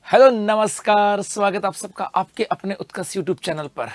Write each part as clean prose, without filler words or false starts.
Hello नमस्कार, स्वागत आप सबका आपके अपने उत्कर्ष यूट्यूब चैनल पर।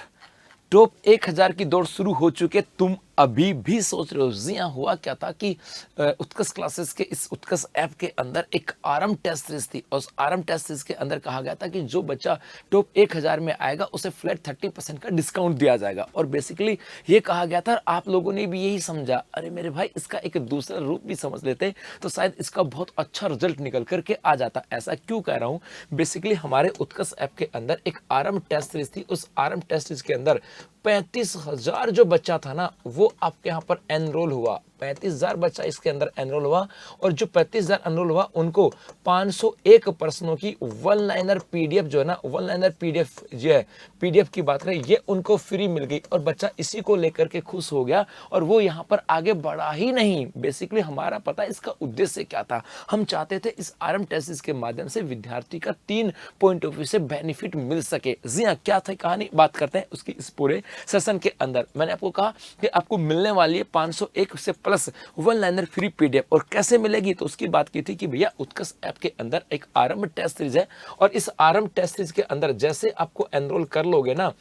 टॉप 1000 की दौड़ शुरू हो चुके, तुम अभी भी सोच रहे हो। जी हाँ, हुआ क्या था कि उत्कर्ष क्लासेस के इस उत्कर्ष ऐप के अंदर एक आरएम टेस्ट सीरीज थी और उस आरएम टेस्ट सीरीज के अंदर कहा गया था कि जो बच्चा टॉप 1000 में आएगा उसे फ्लैट 30% का डिस्काउंट दिया जाएगा। और बेसिकली ये कहा गया था, आप लोगों ने भी यही समझा, अरे मेरे भाई इसका एक दूसरा रूप भी समझ लेते तो शायद इसका बहुत अच्छा रिजल्ट निकल करके आ जाता। ऐसा क्यों कह रहा हूँ, बेसिकली हमारे उत्कर्ष ऐप के अंदर एक आरएम टेस्ट सीरीज थी। उस आरएम टेस्ट सीरीज के अंदर 35,000 जो बच्चा था ना, वो आपके यहाँ पर एनरोल हुआ। 35,000 बच्चा इसके अंदर एनरोल हुआ और जो 35,000 एनरोल हुआ उनको 501 प्रश्नों की वन लाइनर पीडीएफ जो है ना, वन लाइनर पीडीएफ जो है, पीडीएफ की बात करें, ये उनको फ्री मिल गई और बच्चा इसी को लेकर के खुश हो गया और वो यहाँ पर आगे बढ़ा ही नहीं। बेसिकली हमारा पता है इसका उद्देश्य क्या था। हम चाहते थे इस आरएम टेस्ट के माध्यम से विद्यार्थी का 3 पॉइंट ऑफ व्यू से बेनिफिट मिल सके। जी हाँ, क्या था कहानी, बात करते हैं उसकी। इस पूरे सेशन के अंदर मैंने आपको कहा कि आपको मिलने वाली है 501 से plus one liner free PDF. और कैसे मिलेगी, तो उसकी बात की थी कि भैया उत्कर्ष ऐप के अंदर एक आरएम टेस्ट सीरीज है और इस आरएम टेस्ट सीरीज के अंदर जैसे आपको एनरोल कर लोगे ना,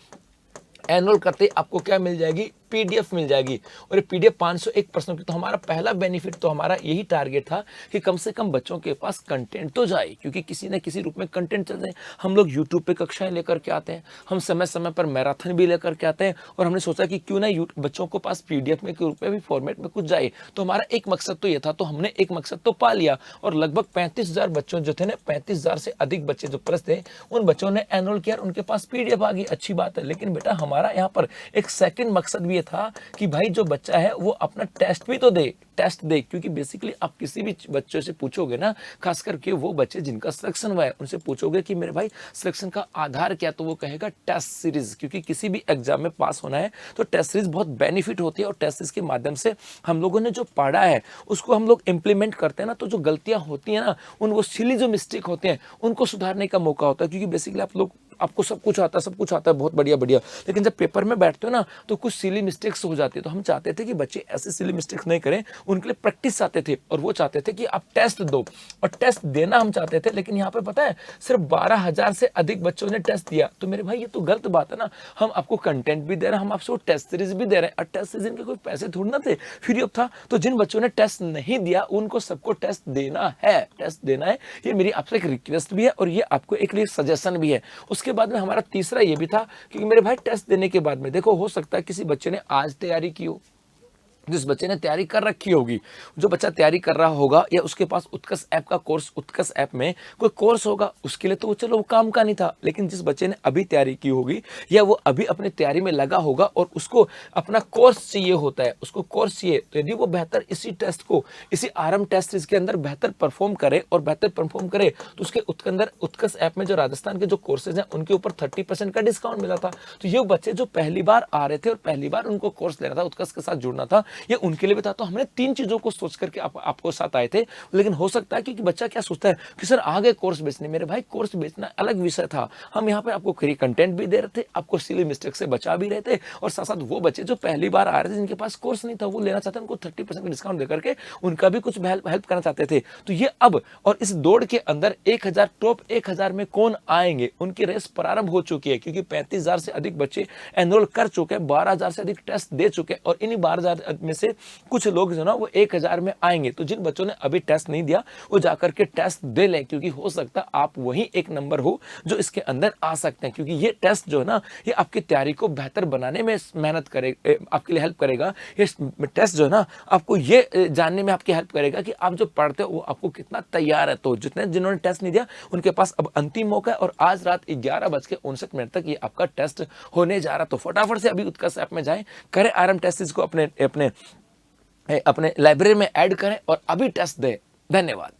एनरोल करते ही आपको क्या मिल जाएगी, पीडीएफ मिल जाएगी। और ये पीडीएफ 501 प्रश्नों की। तो हमारा पहला बेनिफिट, तो हमारा यही टारगेट था कि कम से कम बच्चों के पास कंटेंट तो जाए, क्योंकि किसी न किसी रूप में कंटेंट चल रहे हैं। हम लोग यूट्यूब पे कक्षाएं लेकर के आते हैं, हम समय समय पर मैराथन भी लेकर के आते हैं और हमने सोचा कि क्यों ना बच्चों को पास पीडीएफ में के रूप में भी फॉर्मेट में कुछ जाए। तो हमारा एक मकसद तो ये था, तो हमने एक मकसद तो पा लिया और लगभग 35,000 बच्चों जो थे ना, 35,000 से अधिक बच्चे जो प्लस थे, उन बच्चों ने एनरोल किया, उनके पास पीडीएफ आ गई। अच्छी बात है, लेकिन बेटा हमारा यहाँ पर एक सेकंड मकसद भी ये था कि भाई जो बच्चा है वो अपना टेस्ट भी तो दे, टेस्ट दे। क्योंकि बेसिकली आप किसी भी बच्चों से पूछोगे ना, खास करके वो बच्चे जिनका सिलेक्शन हुआ है, उनसे पूछोगे कि मेरे भाई सिलेक्शन का आधार क्या, तो वो कहेगा टेस्ट सीरीज। क्योंकि किसी भी एग्जाम में पास होना है तो टेस्ट सीरीज बहुत बेनिफिट होती है और टेस्ट सीरीज के माध्यम से हम लोगों ने जो पढ़ा है उसको हम लोग इंप्लीमेंट करते हैं ना, तो जो गलतियां होती है ना, उन वो सिली जो मिस्टेक होते हैं उनको सुधारने का मौका होता है। क्योंकि बेसिकली आपको सब कुछ आता है, सब कुछ आता है, बहुत बढ़िया बढ़िया, लेकिन जब पेपर में बैठते हो ना तो कुछ सिली मिस्टेक्स हो जाती है। तो हम चाहते थे कि बच्चे ऐसे सिली मिस्टेक्स नहीं करें, उनके लिए प्रैक्टिस चाहते थे और वो चाहते थे कि आप टेस्ट दो और टेस्ट देना हम चाहते थे। लेकिन यहाँ पे पता है सिर्फ 12,000 से अधिक बच्चों ने टेस्ट दिया। तो मेरे भाई ये तो गलत बात है ना, हम आपको कंटेंट भी दे रहे हैं, हम आपको टेस्ट सीरीज भी दे रहे हैं और टेस्ट सीरीज के कोई पैसे थोड़ी ना थे, फ्री ऑफ था। तो जिन बच्चों ने टेस्ट नहीं दिया उनको सबको टेस्ट देना है, टेस्ट देना है। ये मेरी आपसे एक रिक्वेस्ट भी है और ये आपको एक लिए सजेशन भी है। उसके बाद में हमारा तीसरा ये भी था कि मेरे भाई टेस्ट देने के बाद में देखो, हो सकता है किसी बच्चे ने आज तैयारी की हो, जिस बच्चे ने तैयारी कर रखी होगी, जो बच्चा तैयारी कर रहा होगा या उसके पास उत्कर्ष ऐप का कोर्स, उत्कर्ष ऐप में कोई कोर्स होगा, उसके लिए तो वो चलो वो काम का नहीं था। लेकिन जिस बच्चे ने अभी तैयारी की होगी या वो अभी अपनी तैयारी में लगा होगा और उसको अपना कोर्स चाहिए होता है, उसको कोर्स चाहिए, तो यदि वो बेहतर इसी टेस्ट को, इसी आरएम टेस्ट के अंदर बेहतर परफॉर्म करे और बेहतर परफॉर्म करे, तो उसके अंदर उत्कर्ष ऐप में जो राजस्थान के जो कोर्सेज हैं उनके ऊपर 30% का डिस्काउंट मिला था। तो ये बच्चे जो पहली बार आ रहे थे और पहली बार उनको कोर्स लेना था, उत्कर्ष के साथ जुड़ना था, ये उनके लिए भी था। तो हमने 3 चीजों को सोच करके आपको साथ आए थे। लेकिन हो सकता है कि बच्चा क्या सोचता है कि सर आगे कोर्स बेचने, मेरे भाई कोर्स बेचना अलग विषय था। हम यहाँ पे आपको फ्री कंटेंट भी दे रहे थे, आपको सिली मिस्टेक से बचा भी रहे थे और साथ साथ वो बच्चे जो पहली बार आ रहे थे, जिनके पास कोर्स नहीं था, वो लेना चाहते, उनको 30% डिस्काउंट देकर के उनका भी कुछ हेल्प करना चाहते थे। तो ये अब और इस दौड़ के अंदर 1000 टॉप 1000 में कौन आएंगे, उनकी रेस प्रारंभ हो चुकी है। क्योंकि 35,000 से अधिक बच्चे एनरोल कर चुके हैं, 12,000 से अधिक टेस्ट दे चुके हैं और इन्हीं 12,000 में से कुछ लोग जो ना वो 1000 में आएंगे। तो जिन बच्चों ने अभी टेस्ट नहीं दिया वो जाकर के टेस्ट दे लें, क्योंकि हो सकता है आप वही एक नंबर हो जो इसके अंदर आ सकते हैं। क्योंकि ये टेस्ट जो है ना, ये आपकी तैयारी को बेहतर बनाने में मेहनत करेगा, आपके लिए हेल्प करेगा। ये टेस्ट जो है ना, आपको ये जानने में आपकी हेल्प करेगा कि आप जो पढ़ते हो वो आपको कितना तैयार है। तो जिन्होंने टेस्ट नहीं दिया उनके पास अब अंतिम मौका है और आज रात 11:59 तक ये आपका टेस्ट होने जा रहा है। तो फटाफट से अभी उत्कर्ष ऐप में जाएं, करें आरएम टेस्ट को अपने लाइब्रेरी में ऐड करें और अभी टेस्ट दें। धन्यवाद।